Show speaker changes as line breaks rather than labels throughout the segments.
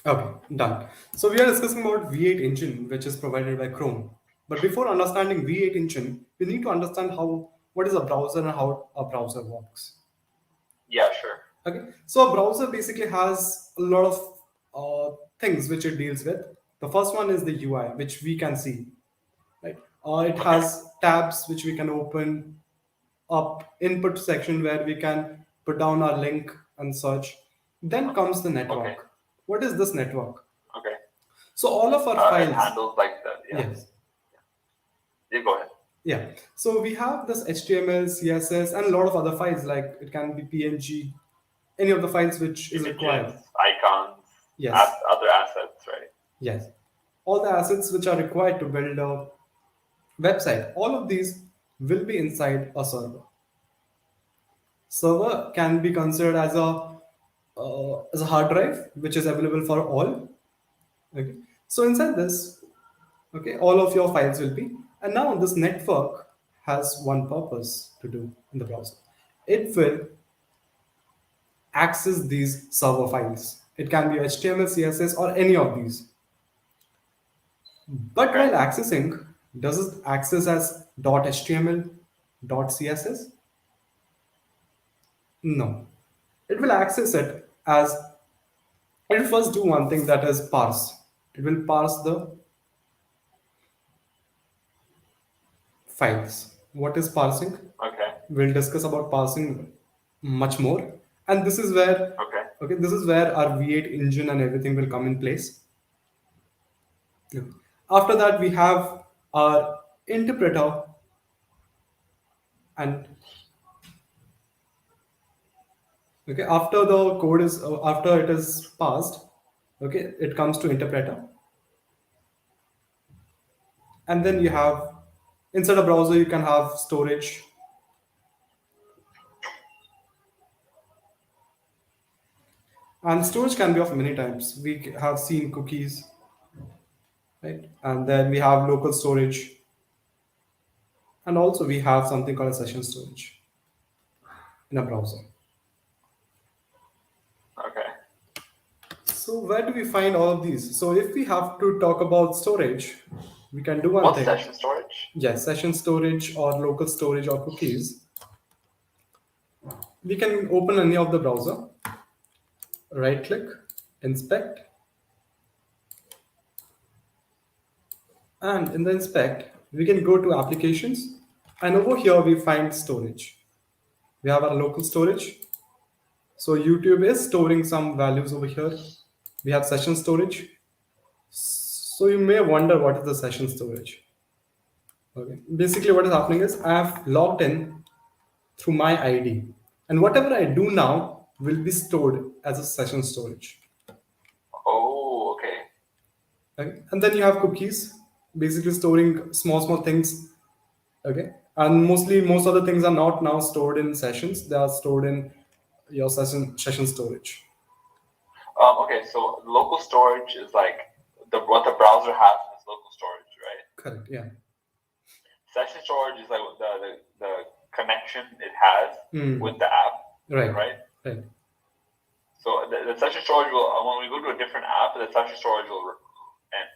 Okay, done. So we are discussing about V8 engine, which is provided by Chrome. But before understanding V8 engine, we need to understand what is a browser and how a browser works.
Yeah, sure.
Okay, so a browser basically has a lot of things which it deals with. The first one is the UI, which we can see, right? It
Okay.
has tabs which we can open up, input section where we can put down our link and search. Then comes the
Okay.
network. What is this network?
Okay.
So all of our
It
files,
handles like the yeah.
yes,
You go ahead.
yeah. So we have this HTML, CSS, and a lot of other files like it can be PNG, any of the files which is
Images,
required.
icons,
Yes,
other assets, right?
yes. All the assets which are required to build a website, all of these will be inside a server. Server can be considered as a hard drive which is available for all. Okay. So inside this, okay, all of your files will be, and now this network has one purpose to do in the browser. It will access these server files. It can be HTML, CSS, or any of these. But
Okay.
while accessing, does it access as .html, .css? No. It will access it as, it will first do one thing, that is parse. It will parse the files. What is parsing?
Okay.
We'll discuss about parsing much more. And this is where,
Okay.
okay, this is where our V8 engine and everything will come in place. Yeah. After that, we have our interpreter, and okay, after the code is after it is passed, okay, it comes to interpreter, and then you have, inside a browser you can have storage, and storage can be of many types. We have seen cookies, right, and then we have local storage, and also we have something called a session storage in a browser.
Okay.
So where do we find all of these? So if we have to talk about storage, we can do one
What's
thing.
session storage?
Yes, session storage or local storage or cookies. We can open any of the browser, right click, inspect, and in the inspect, we can go to applications, and over here we find storage. We have our local storage. So YouTube is storing some values over here. We have session storage. So you may wonder what is the session storage. Okay. Basically, what is happening is I have logged in through my ID, and whatever I do now will be stored as a session storage.
Oh, okay.
Okay. And then you have cookies, basically storing small things. Okay. And mostly, most of the things are not now stored in sessions; they are stored in your session storage.
Okay, so local storage is like what the browser has in its local storage, right?
Correct. Yeah.
Session storage is like the connection it has with the app,
Right.
right?
Right.
So the session storage will, when we go to a different app, the session storage will end.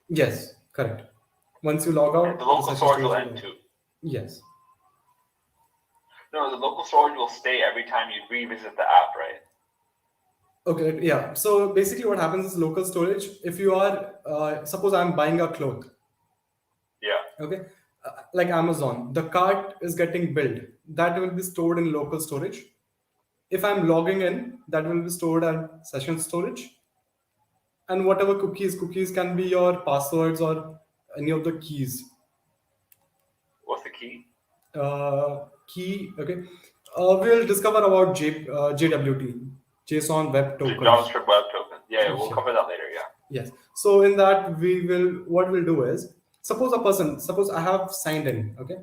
Yes. Correct. Once you log out,
The local
session
storage will
storage
end too.
Yes.
No, the local storage will stay every time you revisit the app, right?
Okay. Yeah. So basically, what happens is local storage. If you are, suppose I'm buying a cloth.
Yeah.
Okay. Like Amazon, the cart is getting built. That will be stored in local storage. If I'm logging in, that will be stored at session storage. And whatever cookies can be your passwords or any of the keys.
What's the key?
Key. Okay. We'll discover about JWT, JSON Web Tokens.
JavaScript Web Tokens. Yeah, we'll
Sure.
cover that later. Yeah.
Yes. So in that what we'll do is, suppose I have signed in, okay?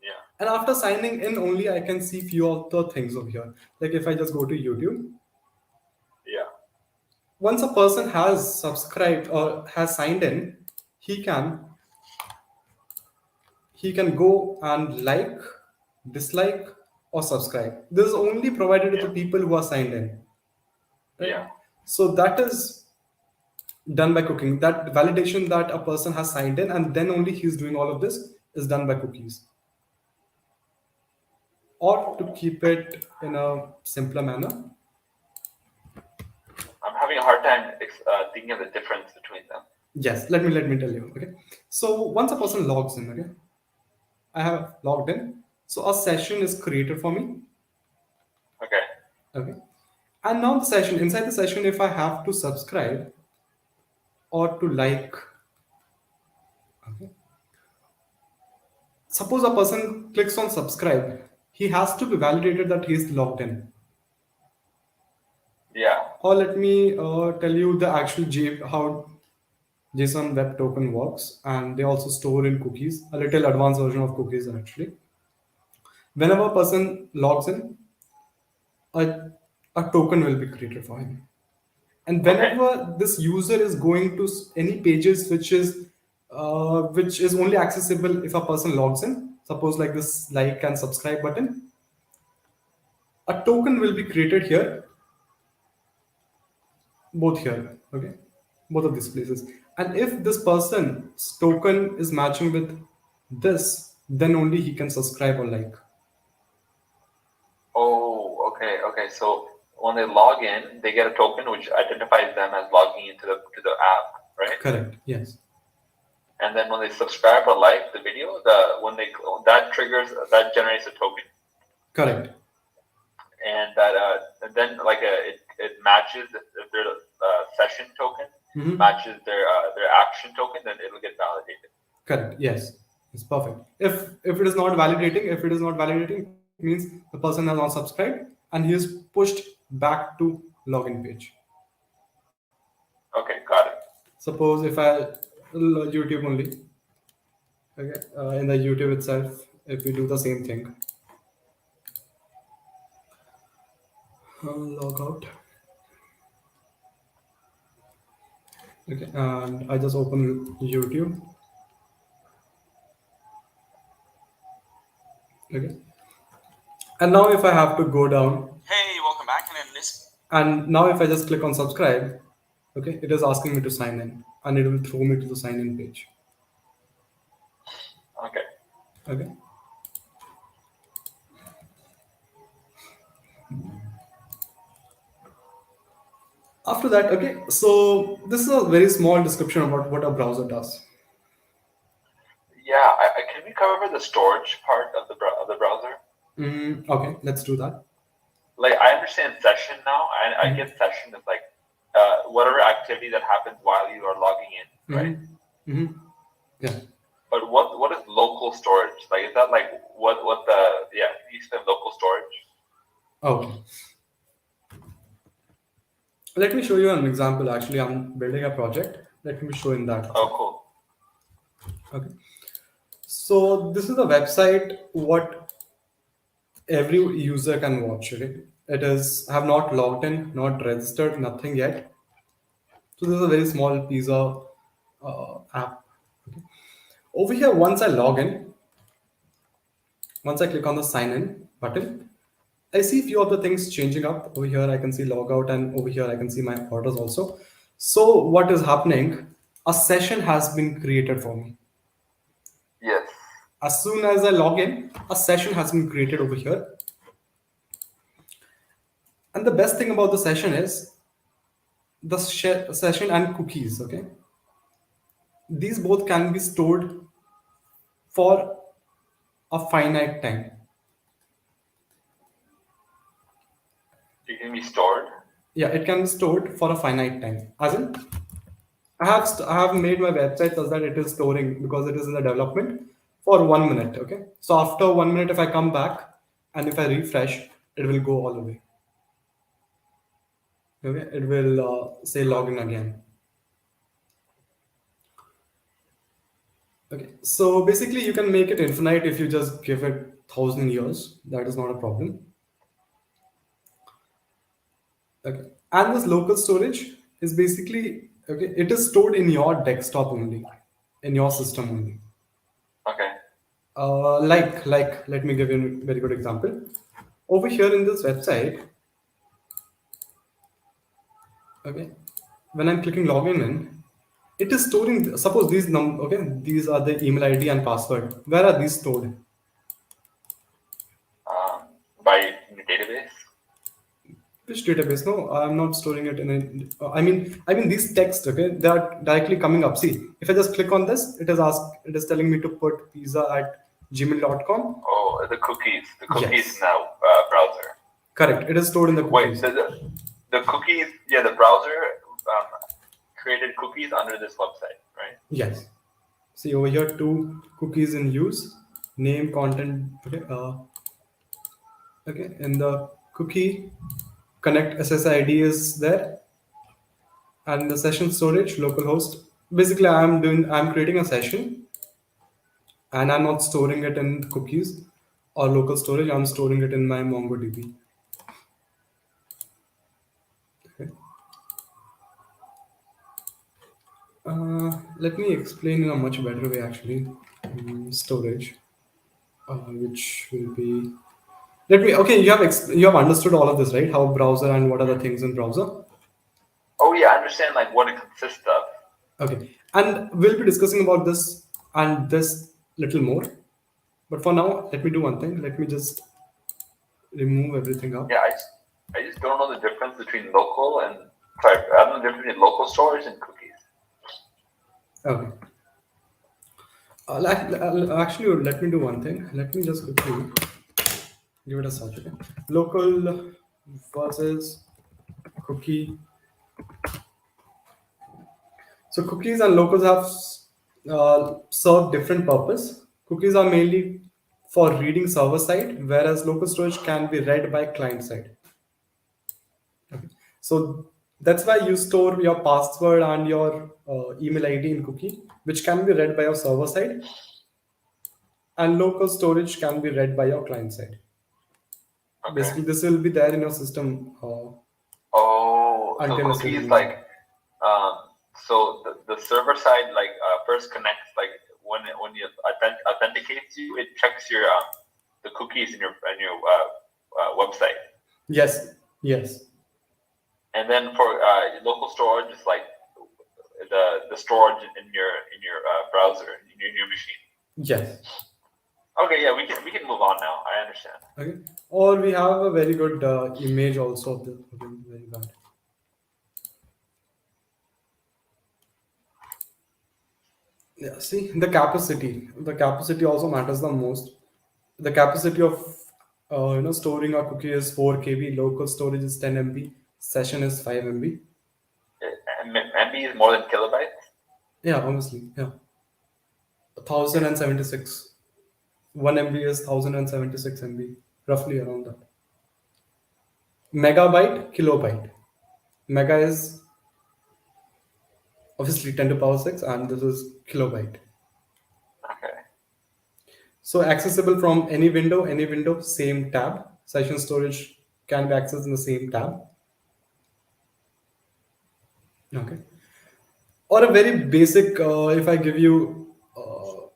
Yeah.
And after signing in only I can see few of the things over here. Like if I just go to YouTube,
Yeah.
once a person has subscribed or has signed in, he can go and like, dislike, or subscribe. This is only provided to the people who are signed in. Right?
Yeah.
So that is done by cooking. That validation that a person has signed in and then only he's doing all of this is done by cookies. Or to keep it in a simpler manner,
I'm having a hard time thinking of the difference between them.
yes, let me tell you. Okay, so once a person logs in, okay, I have logged in, so a session is created for me.
Okay.
Okay, and now the session, inside the session, if I have to subscribe or to like, okay, suppose a person clicks on subscribe, he has to be validated that he is logged in.
Yeah.
Or let me tell you the actual how JSON Web Token works, and they also store in cookies, a little advanced version of cookies actually. Whenever a person logs in, a, a token will be created for him. And whenever this user is going to any pages which is only accessible if a person logs in, suppose like this like and subscribe button, a token will be created here, both here, okay, both of these places. And if this person's token is matching with this, then only he can subscribe or like.
Oh, okay. So when they log in, they get a token which identifies them as logging into the app, right?
Correct. Yes.
And then when they subscribe or like the video, that generates a token.
Correct.
And that then it matches their session token matches their action token, then it'll get validated.
Correct. Yes. It's perfect. If it is not validating, it means the person has not subscribed and he is pushed back to login page.
Okay, got it.
Suppose if I YouTube only, okay, in the YouTube itself, if we do the same thing, log out. Okay, and I just open YouTube. Okay, and now if I have to go down.
Hey, welcome back.
And now if I just click on subscribe, okay, it is asking me to sign in, and it will throw me to the sign in page.
Okay.
Okay. After that, okay, so this is a very small description about what a browser does.
Yeah, can we cover the storage part of the browser?
Okay, let's do that.
Like, I understand session now, and I get session is like whatever activity that happens while you are logging in, right?
Yeah.
But what is local storage? Like, is that like what you said local storage?
Okay. Let me show you an example. Actually, I'm building a project. Let me show in that.
Oh, cool.
Okay. So this is a website what every user can watch. Okay. It is I have not logged in, not registered, nothing yet. So this is a very small piece of app. Okay. Over here, once I log in, once I click on the sign in button, I see a few of the things changing up. Over here, I can see log out, and over here, I can see my orders also. So what is happening? A session has been created for me.
Yes.
As soon as I log in, a session has been created over here. And the best thing about the session is the session and cookies, okay? These both can be stored for a finite time.
It can be stored?
Yeah, it can be stored for a finite time. As in, I have made my website such that it is storing because it is in the development for 1 minute, okay? So after 1 minute, if I come back and if I refresh, it will go all the way. Okay, it will say login again. Okay, so basically you can make it infinite if you just give it 1,000 years. That is not a problem. Okay, and this local storage is basically okay. It is stored in your desktop only, in your system only.
Okay.
Let me give you a very good example. Over here in this website, Okay. When I'm clicking login in, it is storing. Suppose these okay, these are the email ID and password. Where are these stored?
By the database.
Which database? No, I'm not storing it in a. I mean these text. Okay, they are directly coming up. See, if I just click on this, it is telling me to put pizza@gmail.com.
Oh, the cookies. The cookies
Yes.
in the browser.
Correct. It is stored in the
Wait,
cookies.
the cookies. Yeah, the browser created cookies under this website, right?
Yes. See over here, 2 cookies in use. Name, content. Okay. Okay. In the cookie, connect SSID is there, and the session storage, localhost. Basically, I'm creating a session, and I'm not storing it in cookies or local storage. I'm storing it in my MongoDB. Okay. Let me explain in a much better way actually. Storage, which will be. Let me. Okay, you have understood all of this, right? How browser and what are the things in browser.
Oh yeah, I understand like what it consists of.
Okay, and we'll be discussing about this and this little more. But for now, let me do one thing. Let me just remove everything up.
Yeah, I just don't know the difference between local and sorry, I don't know the difference between local storage and cookies.
Okay. Actually, let me do one thing. Let me just quickly give it a search. Okay. Local versus cookie. So cookies and locals have serve different purpose. Cookies are mainly for reading server side, whereas local storage can be read by client side. Okay. So that's why you store your password and your email ID in cookie, which can be read by your server side, and local storage can be read by your client side.
Okay.
Basically, this will be there in your system.
Oh, so
until a
cookies
certain
like so the server side like first connects like when you authenticates you, it checks your the cookies in your website.
Yes, yes,
And then for local storage, it's like the storage in your browser in your machine.
yes.
Okay, yeah, we can move on now. I understand.
Okay. Or we have a very good image also of the okay, very bad. Yeah, see the capacity. The capacity also matters the most. The capacity of storing a cookie is 4 KB. Local storage is 10 MB. Session is 5 MB.
MB is more than kilobytes.
Yeah, honestly, yeah. 1076. 1 MB is 1076 MB, roughly around that. Megabyte, kilobyte. Mega is obviously 10 to power 6, and this is kilobyte.
Okay.
So accessible from any window, same tab. Session storage can be accessed in the same tab. Okay. Or a very basic, if I give you a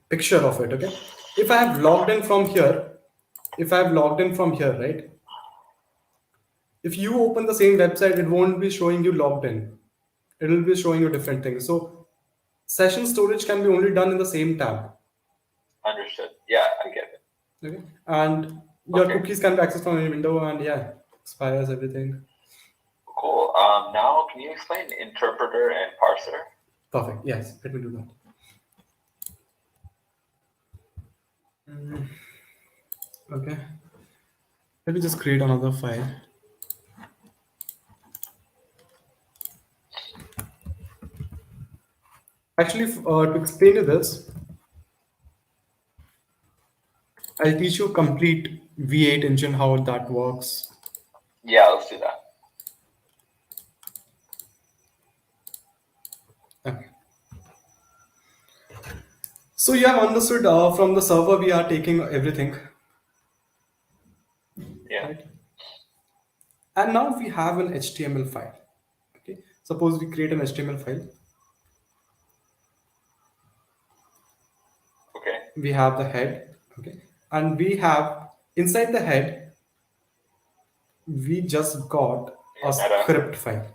picture of it, okay. If I have logged in from here, right? If you open the same website, it won't be showing you logged in. It will be showing you different things. So session storage can be only done in the same tab.
Understood. Yeah, I get it.
Okay. And your cookies can be accessed from any window, and yeah, expires everything.
Cool. Now, can you explain interpreter and parser?
Perfect. Yes, let me do that. Okay. Let me just create another file. Actually, to explain you this, I'll teach you complete V8 engine, how that works.
Yeah, let's do that.
Okay. So you have understood from the server we are taking everything.
Yeah.
Right? And now we have an HTML file. Okay. Suppose we create an HTML file.
Okay.
We have the head. Okay. And we have inside the head, we just got a script file.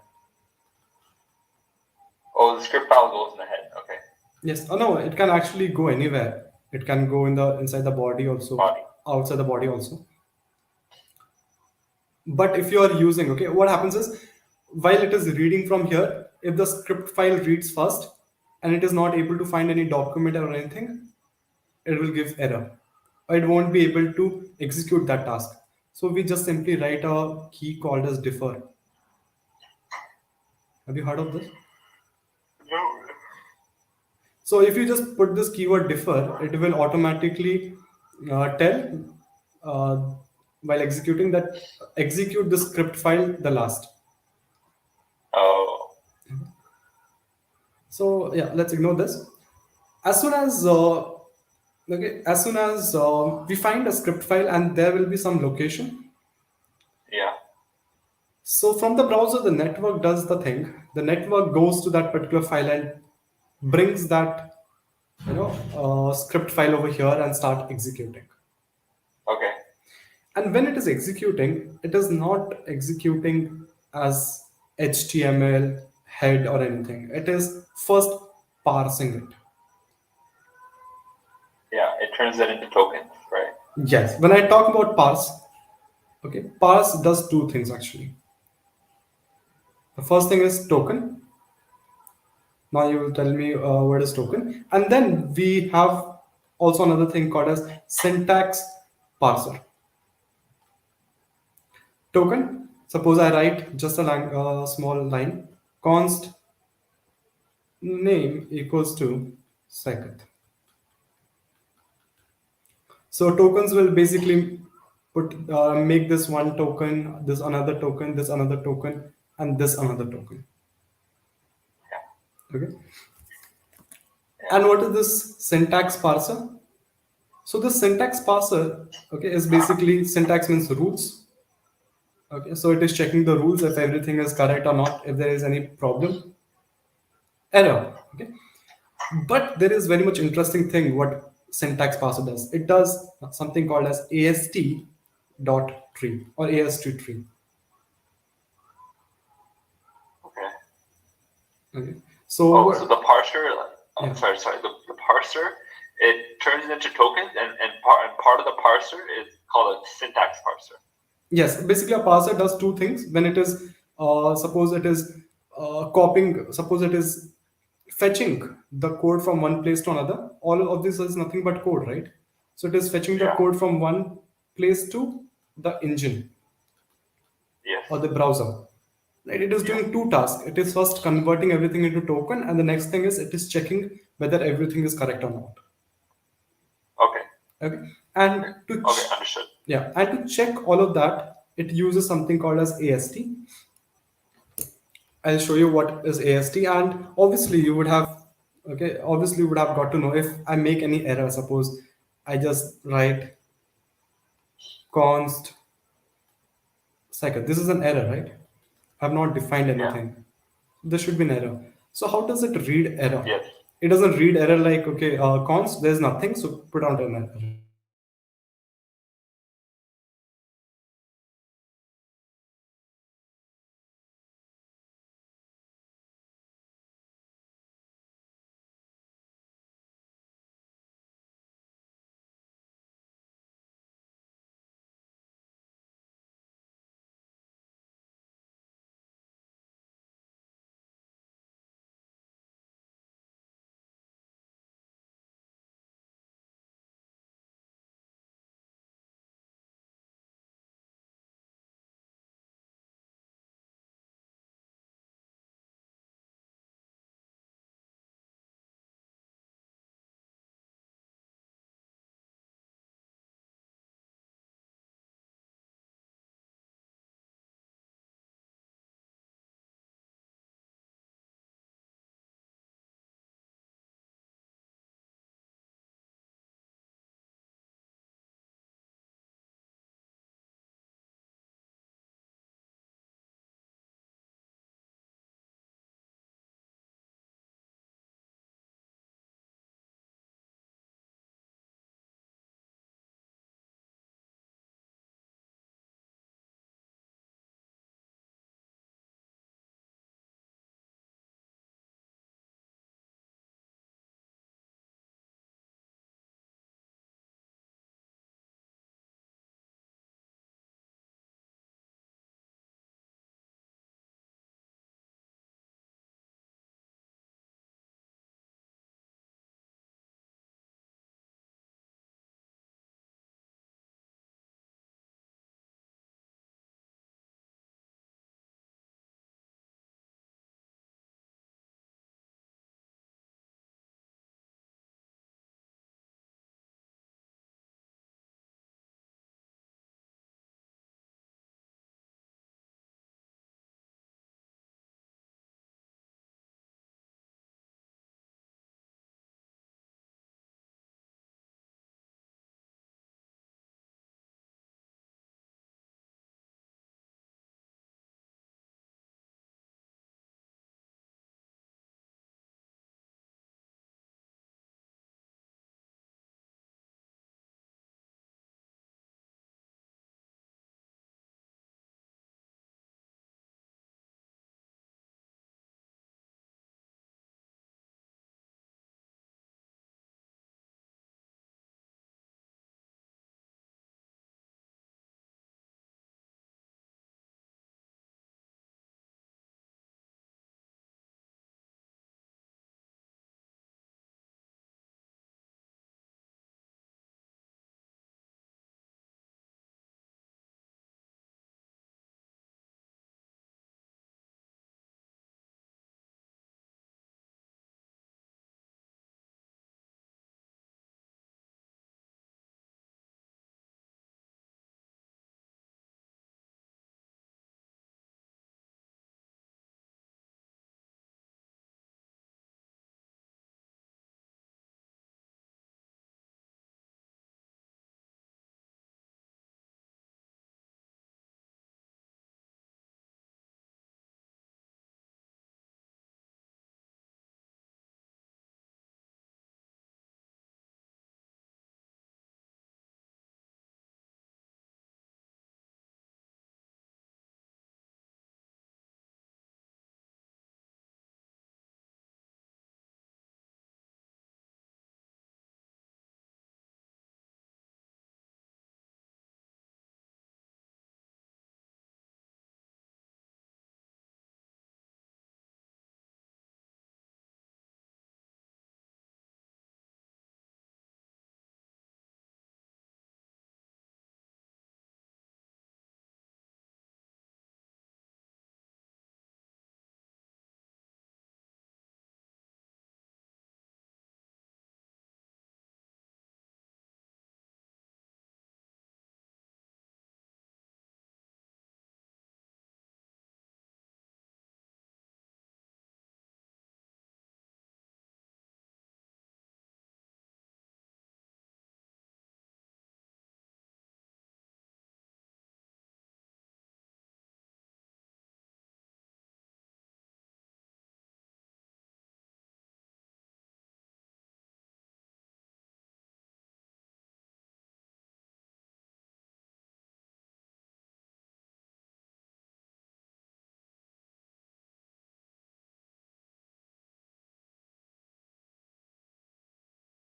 Oh, the script file goes in the head. Okay.
Yes. Oh no, it can actually go anywhere. It can go in the inside the body also,
Body.
outside the body also. But if you are using, okay, what happens is while it is reading from here, if the script file reads first and it is not able to find any document or anything, it will give error. Or it won't be able to execute that task. So we just simply write a key called as defer. Have you heard of this?
No.
So if you just put this keyword defer, it will automatically tell while executing that execute the script file the last.
Oh.
So yeah, let's ignore this. As soon as we find a script file and there will be some location.
Yeah.
So from the browser, the network does the thing. The network goes to that particular file and brings that script file over here and start executing.
Okay.
And when it is executing, it is not executing as HTML head or anything. It is first parsing it.
Yeah, it turns that into tokens, right?
Yes. When I talk about parse, okay, parse does two things actually. The first thing is token. Now you will tell me what is token. And then we have also another thing called as syntax parser. Token, suppose I write just a small line, const name equals to second. So tokens will basically make this one token, this another token, this another token, and this another token. Okay. And what is this syntax parser? So the syntax parser, okay, is basically syntax means rules. Okay, so it is checking the rules if everything is correct or not, if there is any problem, error. Okay, but there is very much interesting thing what syntax parser does. It does something called as AST dot tree or AST tree. Okay, so
So the parser,
Yeah.
sorry, the parser, it turns into tokens, and part of the parser is called a syntax parser.
yes, basically a parser does two things. When it is suppose it is copying, suppose it is fetching the code from one place to another. All of this is nothing but code, right? So it is fetching the
Yeah.
code from one place to the engine
Yes.
or the browser. Right? It is doing two tasks. It is first converting everything into token, and the next thing is it is checking whether everything is correct or not.
Okay.
Okay, and to
Okay, understood.
yeah, and to check all of that, it uses something called as AST. I'll show you what is AST, and obviously you would have got to know if I make any error. Suppose I just write const second. This is an error, right? I've not defined anything. There should be an error. So how does it read error?
Yes.
It doesn't read error like, okay, const, there's nothing, so put out an error.